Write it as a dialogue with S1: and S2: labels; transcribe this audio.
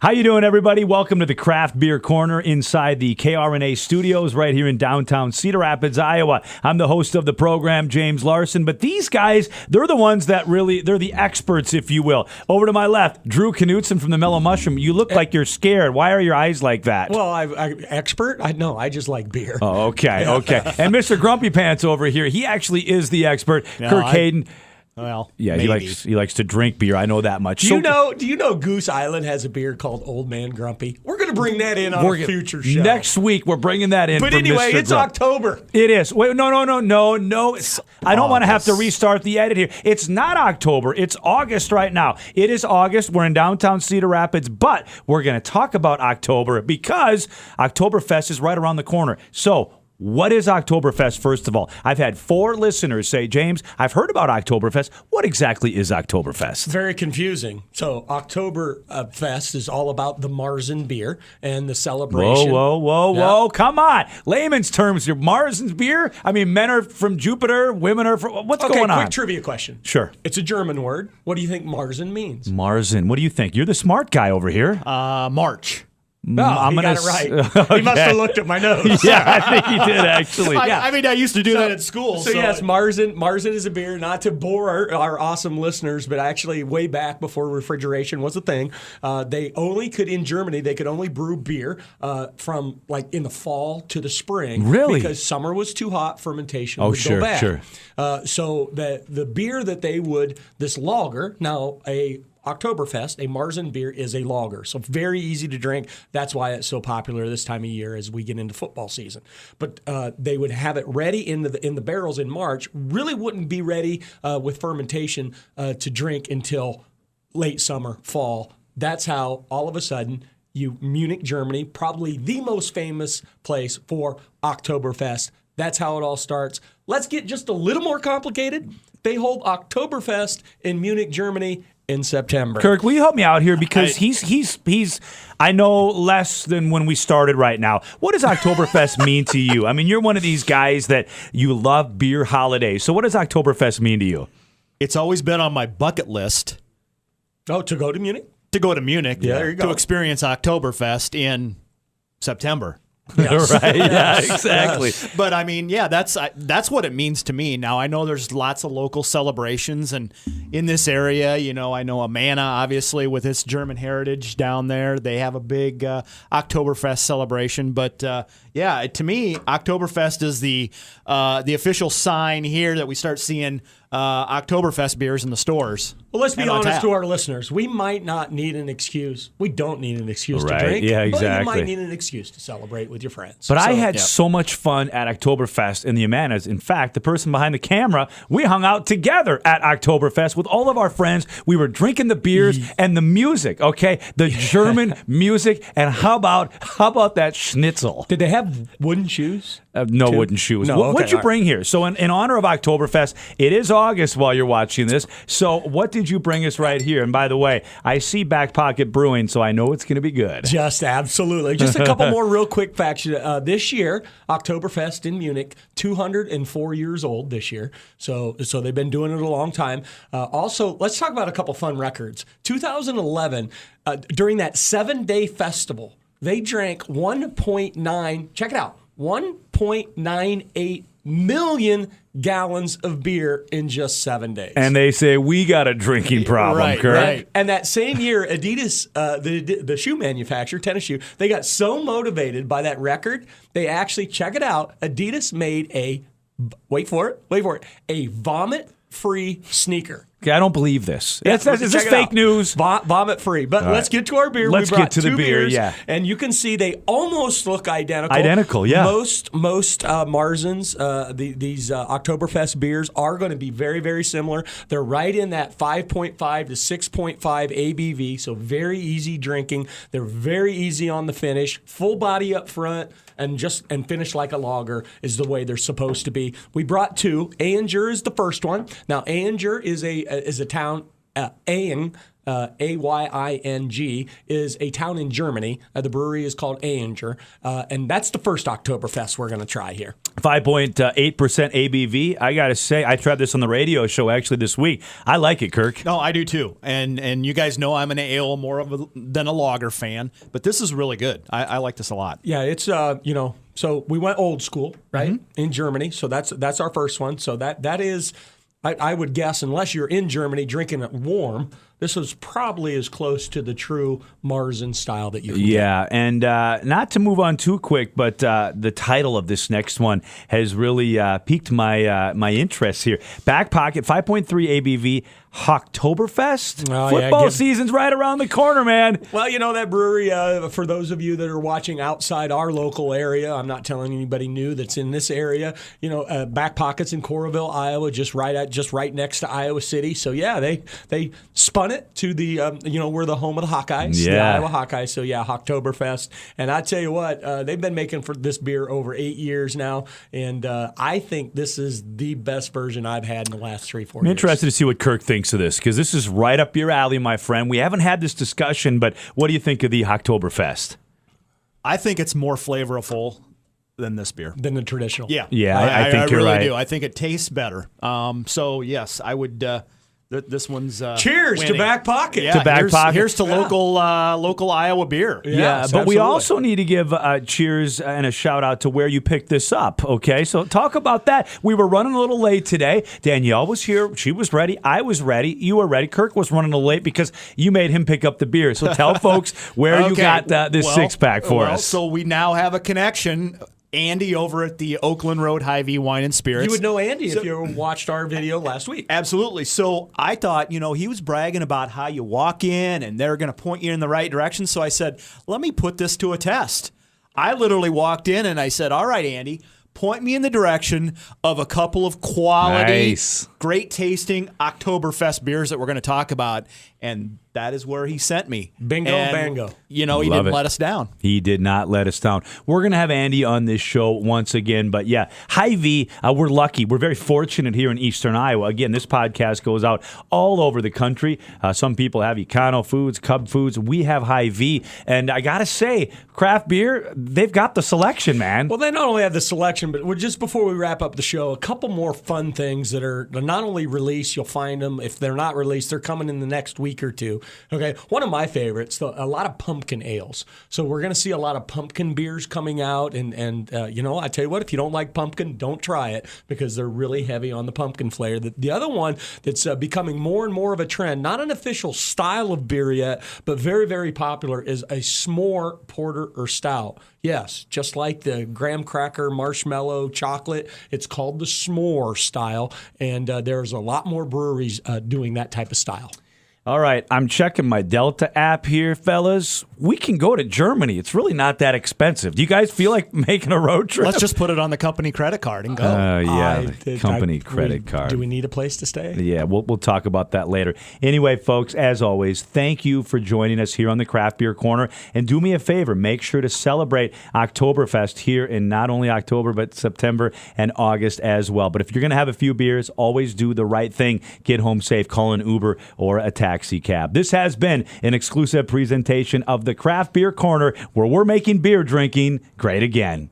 S1: How you doing, everybody? Welcome to the Craft Beer Corner inside the KRNA studios right here in downtown Cedar Rapids, Iowa. I'm the host of the program, James Larson, but these guys, they're the ones that they're the experts, if you will. Over to my left, Drew Knutson from the Mellow Mushroom. You look like you're scared. Why are your eyes like that?
S2: Well, I'm expert? No, I just like beer.
S1: Oh, okay. And Mr. Grumpy Pants over here, he actually is the expert. No, Kirk Hayden.
S3: Well,
S1: yeah,
S3: maybe.
S1: he likes to drink beer. I know that much.
S2: Do you know Goose Island has a beer called Old Man Grumpy? We're going to bring that in on a future show.
S1: Next week, we're bringing that in.
S2: But
S1: for
S2: anyway,
S1: Mr.
S2: it's
S1: Grump.
S2: October.
S1: It is. Wait, no. I don't want to have to restart the edit here. It's not October. It's August right now. It is August. We're in downtown Cedar Rapids, but we're going to talk about October because Octoberfest is right around the corner. So, what is Octoberfest, first of all? I've had 4 listeners say, James, I've heard about Octoberfest. What exactly is Octoberfest?
S2: Very confusing. So Octoberfest is all about the Marzen beer and the celebration.
S1: Whoa. Come on. Layman's terms, your Marzen's beer? I mean, men are from Jupiter, women are from... What's going on?
S2: Quick trivia question.
S1: Sure.
S2: It's a German word. What do you think Marzen means?
S1: Marzen. What do you think? You're the smart guy over here.
S3: March.
S2: No, he got it right. Okay. He must have looked at my notes.
S1: Yeah, I think he did, actually.
S3: I mean, I used to do that at school.
S2: So yes, Marzen is a beer. Not to bore our awesome listeners, but actually way back before refrigeration was a thing, they only could, in Germany, they could only brew beer from like in the fall to the spring.
S1: Really?
S2: Because summer was too hot, fermentation would go bad.
S1: Sure.
S2: So the beer that they would, this lager, now a Octoberfest, a Marzen beer, is a lager. So very easy to drink. That's why it's so popular this time of year as we get into football season. But they would have it ready in the barrels in March. Really wouldn't be ready with fermentation to drink until late summer, fall. That's how all of a sudden Munich, Germany, probably the most famous place for Oktoberfest. That's how it all starts. Let's get just a little more complicated. They hold Oktoberfest in Munich, Germany in September.
S1: Kirk, will you help me out here? Because he's I know less than when we started right now. What does Oktoberfest mean to you? I mean, you're one of these guys that you love beer holidays. So what does Oktoberfest mean to you?
S3: It's always been on my bucket list.
S2: Oh, to go to Munich?
S3: To go to Munich.
S2: Yeah, there you go.
S3: To experience Oktoberfest in September.
S1: Yes. Right? Yeah, exactly.
S3: But I mean, yeah, that's what it means to me. Now I know there's lots of local celebrations, and in this area, I know Amana, obviously, with its German heritage down there, they have a big Oktoberfest celebration. But yeah, to me, Oktoberfest is the official sign here that we start seeing Oktoberfest beers in the stores.
S2: Well, let's be honest to our listeners. We might not need an excuse. We don't need an excuse to drink.
S1: Yeah, exactly.
S2: But you might need an excuse to celebrate with your friends.
S1: But I had so much fun at Oktoberfest in the Amanas. In fact, the person behind the camera, we hung out together at Oktoberfest with all of our friends. We were drinking the beers and the music, okay? The German music. And how about that schnitzel?
S2: Did they have wooden shoes?
S1: No wooden shoes.
S2: No,
S1: What'd you bring here? So in honor of Oktoberfest, it is August while you're watching this. So what did you bring us right here? And by the way, I see Backpocket Brewing, so I know it's going to be good.
S2: Just absolutely. Just a couple more real quick facts. This year, Oktoberfest in Munich, 204 years old this year. So they've been doing it a long time. Also, let's talk about a couple fun records. 2011, during that 7-day festival, they drank 1.9, check it out, 1.98 million gallons of beer in just 7 days.
S1: And they say, we got a drinking problem, Kurt.
S2: Right. And that same year, Adidas, the shoe manufacturer, tennis shoe, they got so motivated by that record, they actually, check it out, Adidas made wait for it, a vomit-free sneaker.
S1: Okay, I don't believe this. Is this fake news?
S2: Vomit free. But let's get to our beer.
S1: Let's get to the beer,
S2: beers,
S1: yeah.
S2: And you can see they almost look identical.
S1: Identical, yeah.
S2: Most Marzens, these Oktoberfest beers are going to be very, very similar. They're right in that 5.5 to 6.5 ABV, so very easy drinking. They're very easy on the finish. Full body up front. And finish like a lager is the way they're supposed to be. We brought 2. Anger is the first one. Now, Anger is a town. Aing Aying, is a town in Germany. The brewery is called Ayinger, and that's the first Oktoberfest we're going to try here.
S1: 5.8% ABV. I got to say, I tried this on the radio show actually this week. I like it, Kirk.
S3: No, I do too. And you guys know I'm an ale more than a lager fan, but this is really good. I like this a lot.
S2: Yeah, it's so we went old school, right? In Germany. So that's our first one. So that is, I would guess, unless you're in Germany drinking it warm, this is probably as close to the true Marzen style that you can get.
S1: And not to move on too quick, but the title of this next one has really piqued my interest here. Backpocket, 5.3 ABV, Hawktoberfest. Football season's right around the corner, man.
S2: Well, that brewery, for those of you that are watching outside our local area, I'm not telling anybody new that's in this area, Backpocket's in Coralville, Iowa, just right next to Iowa City. So, yeah, they spun it to the, we're the home of the Hawkeyes, the Iowa Hawkeyes. So, yeah, Hawktoberfest. And I tell you what, they've been making for this beer over 8 years now. And I think this is the best version I've had in the last 3-4 years.
S1: I'm interested to see what Kirk thinks of this, because this is right up your alley, my friend. We haven't had this discussion, but what do you think of the Hawktoberfest?
S3: I think it's more flavorful than this beer.
S2: Than the traditional.
S1: Yeah, I think you're
S3: really
S1: right.
S3: do. I think it tastes better. So, yes, I would... this one's
S2: cheers
S3: winning.
S2: to Backpocket.
S3: Yeah,
S1: to Backpocket.
S3: Here's to local Iowa beer.
S1: Yeah, but we also need to give cheers and a shout out to where you picked this up. Okay, so talk about that. We were running a little late today. Danielle was here; she was ready. I was ready. You were ready. Kirk was running a little late because you made him pick up the beer. So tell folks where you got this 6-pack for us.
S3: So we now have a connection. Andy over at the Oakland Road Hy-Vee Wine and Spirits.
S2: You would know Andy if you watched our video last week.
S3: Absolutely. So I thought, he was bragging about how you walk in and they're going to point you in the right direction. So I said, let me put this to a test. I literally walked in and I said, all right, Andy, point me in the direction of a couple of quality, great tasting Oktoberfest beers that we're going to talk about. And that is where he sent me.
S2: Bingo, bango.
S3: He didn't let us down.
S1: He did not let us down. We're going to have Andy on this show once again. But yeah, Hy-Vee, we're lucky. We're very fortunate here in Eastern Iowa. Again, this podcast goes out all over the country. Some people have Econo Foods, Cub Foods. We have Hy-Vee. And I got to say, craft beer, they've got the selection, man.
S2: Well, they not only have the selection, but just before we wrap up the show, a couple more fun things that are not only released, you'll find them. If they're not released, they're coming in the next week or two. Okay, one of my favorites, a lot of pumpkin ales. So we're going to see a lot of pumpkin beers coming out, and I tell you what, if you don't like pumpkin, don't try it because they're really heavy on the pumpkin flavor. The other one that's becoming more and more of a trend, not an official style of beer yet, but very, very popular, is a s'more porter or stout. Yes, just like the graham cracker, marshmallow, chocolate, it's called the s'more style, and there's a lot more breweries doing that type of style.
S1: All right, I'm checking my Delta app here, fellas. We can go to Germany. It's really not that expensive. Do you guys feel like making a road trip?
S3: Let's just put it on the company credit card and go.
S1: Company credit card.
S2: Do we need a place to stay?
S1: Yeah, we'll talk about that later. Anyway, folks, as always, thank you for joining us here on the Craft Beer Corner. And do me a favor, make sure to celebrate Oktoberfest here in not only October, but September and August as well. But if you're going to have a few beers, always do the right thing. Get home safe, call an Uber or a taxi cab. This has been an exclusive presentation of the Craft Beer Corner, where we're making beer drinking great again.